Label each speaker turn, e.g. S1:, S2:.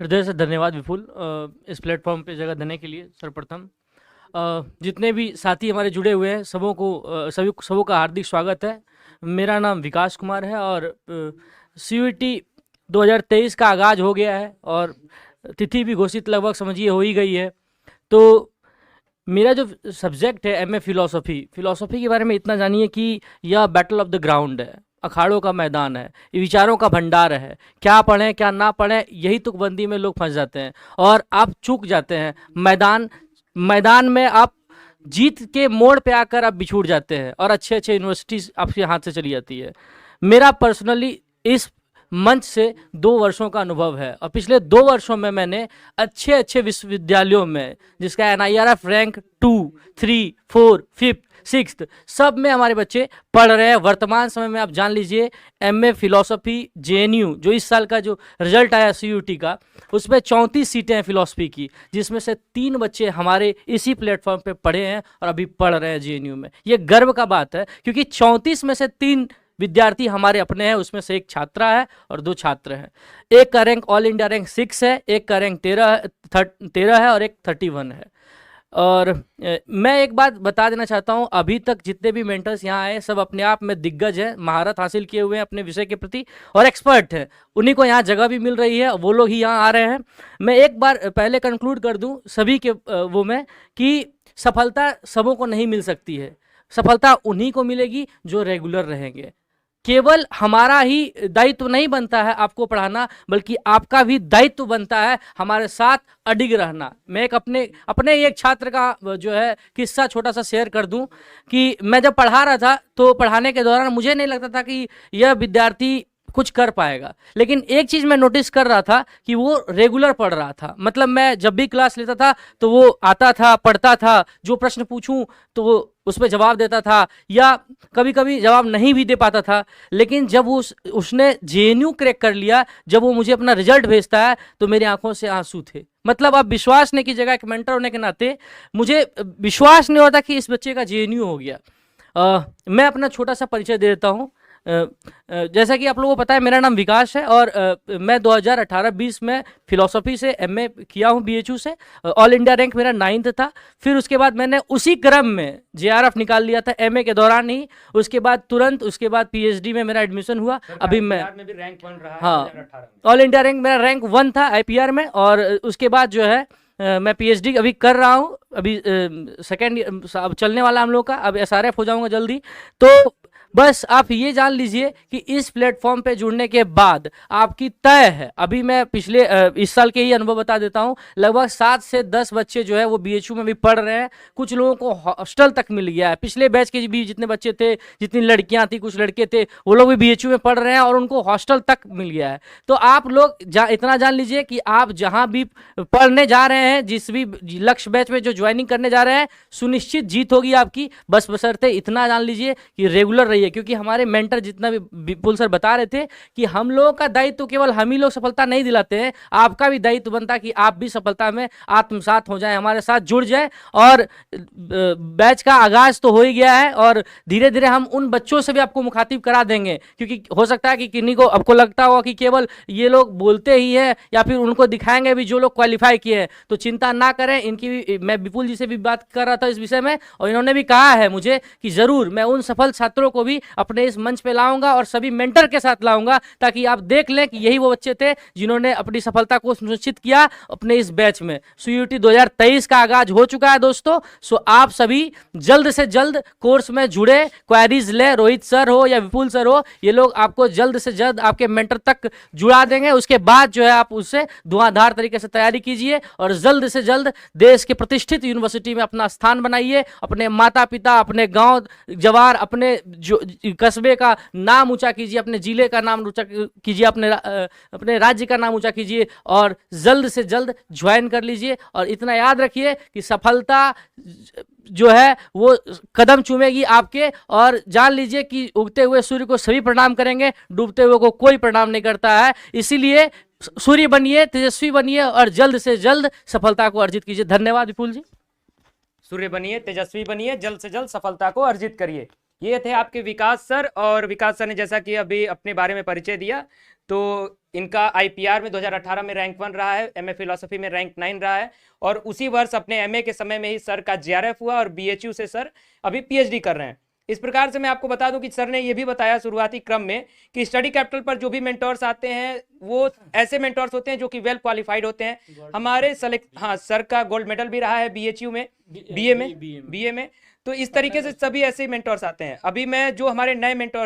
S1: हृदय से धन्यवाद विपुल, इस प्लेटफॉर्म पे जगह देने के लिए। सर्वप्रथम जितने भी साथी हमारे जुड़े हुए हैं सबों का हार्दिक स्वागत है। मेरा नाम विकास कुमार है और CUET 2023 का आगाज़ हो गया है और तिथि भी घोषित लगभग समझिए हो ही गई है। तो मेरा जो सब्जेक्ट है MA फिलोसॉफी के बारे में इतना जानिए कि यह बैटल ऑफ द ग्राउंड है, अखाड़ों का मैदान है, विचारों का भंडार है। क्या पढ़ें क्या ना पढ़ें, यही तुकबंदी में लोग फंस जाते हैं और आप चूक जाते हैं। मैदान में आप जीत के मोड़ पे आकर आप बिछुड़ जाते हैं और अच्छे यूनिवर्सिटीज आपके हाथ से चली जाती है। मेरा पर्सनली इस मंच से 2 वर्षों का अनुभव है और पिछले 2 वर्षों में मैंने अच्छे विश्वविद्यालयों में, जिसका NIRF रैंक 2, 3, 4, 5, 6 सब में हमारे बच्चे पढ़ रहे हैं। वर्तमान समय में आप जान लीजिए MA फिलोसॉफी JNU जो इस साल का जो रिजल्ट आया CUET का, उसमें 34 सीटें हैं फिलोसफी की, जिसमें से 3 बच्चे हमारे इसी प्लेटफॉर्म पे पढ़े हैं और अभी पढ़ रहे हैं JNU में। ये गर्व का बात है क्योंकि 34 में से 3 विद्यार्थी हमारे अपने हैं, उसमें से एक छात्रा है और 2 छात्र हैं। एक का रैंक ऑल इंडिया रैंक 6 है, एक का रैंक 13 है और एक 31 है। और मैं एक बात बता देना चाहता हूं, अभी तक जितने भी मेंटर्स यहाँ आए सब अपने आप में दिग्गज हैं, महारत हासिल किए हुए हैं अपने विषय के प्रति और एक्सपर्ट हैं। उन्हीं को यहाँ जगह भी मिल रही है, वो लोग ही यहाँ आ रहे हैं। मैं एक बार पहले कंक्लूड कर दूं सभी के वो में कि सफलता सबों को नहीं मिल सकती है। सफलता उन्हीं को मिलेगी जो रेगुलर रहेंगे। केवल हमारा ही दायित्व नहीं बनता है आपको पढ़ाना, बल्कि आपका भी दायित्व बनता है हमारे साथ अडिग रहना। मैं एक अपने एक छात्र का जो है किस्सा छोटा सा शेयर कर दूं कि मैं जब पढ़ा रहा था तो पढ़ाने के दौरान मुझे नहीं लगता था कि यह विद्यार्थी कुछ कर पाएगा, लेकिन एक चीज़ मैं नोटिस कर रहा था कि वो रेगुलर पढ़ रहा था। मतलब मैं जब भी क्लास लेता था तो वो आता था, पढ़ता था, जो प्रश्न पूछूं तो वो उस पर जवाब देता था या कभी कभी जवाब नहीं भी दे पाता था। लेकिन जब उसने JNU क्रैक कर लिया, जब वो मुझे अपना रिजल्ट भेजता है तो मेरी आंखों से आंसू थे। मतलब अब विश्वास नहीं की जगह, एक मेंटर होने के नाते मुझे विश्वास नहीं होता कि इस बच्चे का JNU हो गया। मैं अपना छोटा सा परिचय दे देता हूँ। जैसा कि आप लोगों को पता है, मेरा नाम विकास है और मैं 2018-20 में फिलोसॉफी से MA किया हूँ BHU से। ऑल इंडिया रैंक मेरा 9th था। फिर उसके बाद मैंने उसी क्रम में JRF निकाल लिया था MA के दौरान ही। उसके बाद तुरंत उसके बाद PhD में मेरा एडमिशन हुआ। अभी मैं
S2: में भी रैंक 1 रहा है,
S1: हाँ,
S2: 2018 में
S1: ऑल इंडिया रैंक मेरा रैंक 1 था IPR में। और उसके बाद जो है मैं PhD अभी कर रहा हूँ। अभी सेकेंड अब चलने वाला हम लोग का, अब SRF हो जाऊंगा जल्दी। तो बस आप ये जान लीजिए कि इस प्लेटफॉर्म पे जुड़ने के बाद आपकी तय है। अभी मैं पिछले इस साल के ही अनुभव बता देता हूँ, लगभग 7 से 10 बच्चे जो है वो BHU में भी पढ़ रहे हैं। कुछ लोगों को हॉस्टल तक मिल गया है। पिछले बैच के भी जितने बच्चे थे, जितनी लड़कियां थी, कुछ लड़के थे, वो लोग भी BHU में पढ़ रहे हैं और उनको हॉस्टल तक मिल गया है। तो आप लोग इतना जान लीजिए कि आप जहाँ भी पढ़ने जा रहे हैं, जिस भी लक्ष्य बैच में जो ज्वाइनिंग करने जा रहे हैं, सुनिश्चित जीत होगी आपकी। बस बशर्ते इतना जान लीजिए कि रेगुलर रहिए, क्योंकि हमारे मेंटर जितना भी विपुल सर बता रहे थे कि हम लोगों का दायित्व तो केवल हम ही लोग सफलता नहीं दिलाते हैं, आपका भी दायित्व बनता है कि आप भी सफलता में आत्मसात हो जाएं, हमारे साथ जुड़ जाएं। और बैच का आगाज तो हो ही गया है और धीरे धीरे हम उन बच्चों से भी आपको मुखातिब करा देंगे, क्योंकि हो सकता है कि किन्हीं को आपको लगता होगा कि केवल ये लोग बोलते ही है या फिर उनको दिखाएंगे भी जो लोग क्वालिफाई किए हैं। तो चिंता ना करें, इनकी भी मैं विपुल जी से भी बात कर रहा था इस विषय में और इन्होंने भी कहा है मुझे कि जरूर मैं उन सफल छात्रों को भी अपने इस मंच पे लाऊंगा और सभी मेंटर के साथ लाऊंगा, ताकि आप देख लें कि यही वो बच्चे थे जिन्होंने अपनी सफलता को सुनिश्चित किया अपने इस बैच में। CUET 2023 का आगाज हो चुका है दोस्तों। सो आप सभी जल्द से जल्द कोर्स में जुड़े, क्वेरीज ले, रोहित सर हो या विपुल सर हो, ये लोग आपको जल्द से जल्द आपके मेंटर तक जुड़ा देंगे। उसके बाद जो है आप उससे धुआंधार तरीके से तैयारी कीजिए और जल्द से जल्द देश के प्रतिष्ठित यूनिवर्सिटी में अपना स्थान बनाइए। अपने माता पिता, अपने गांव जवार, अपने जो कस्बे का नाम ऊंचा कीजिए, अपने जिले का नाम ऊंचा कीजिए, अपने राज्य का नाम ऊंचा कीजिए और जल्द से जल्द ज्वाइन कर लीजिए। और इतना याद रखिए कि सफलता जो है वो कदम चूमेगी आपके, और जान लीजिए कि उगते हुए सूर्य को सभी प्रणाम करेंगे, डूबते हुए को कोई प्रणाम नहीं करता है। इसीलिए सूर्य बनिए, तेजस्वी बनिए और जल्द से जल्द सफलता को अर्जित कीजिए। धन्यवाद विपुल जी।
S2: सूर्य बनिए, तेजस्वी बनिए, जल्द से जल्द सफलता को अर्जित करिए। ये थे आपके विकास सर। और विकास सर ने जैसा कि अभी अपने बारे में परिचय दिया, तो इनका IPR में 2018 में रैंक 1 रहा है, MA फिलोसफी में रैंक 9 रहा है, और उसी वर्ष अपने MA के समय में ही सर का JRF हुआ और BHU से सर अभी PhD कर रहे हैं। इस प्रकार से मैं आपको बता दूं कि सर ने यह भी बताया शुरुआती क्रम में कि स्टडी कैपिटल पर जो भी मेंटोर्स आते हैं वो ऐसे मेंटोर्स होते हैं जो कि वेल क्वालिफाइड होते हैं। हमारे हाँ, सर का गोल्ड मेडल भी रहा है BHU में, BA में। तो इस तरीके से सभी ऐसे मेंटोर्स आते हैं। अभी मैं जो हमारे नए मेंटोर्स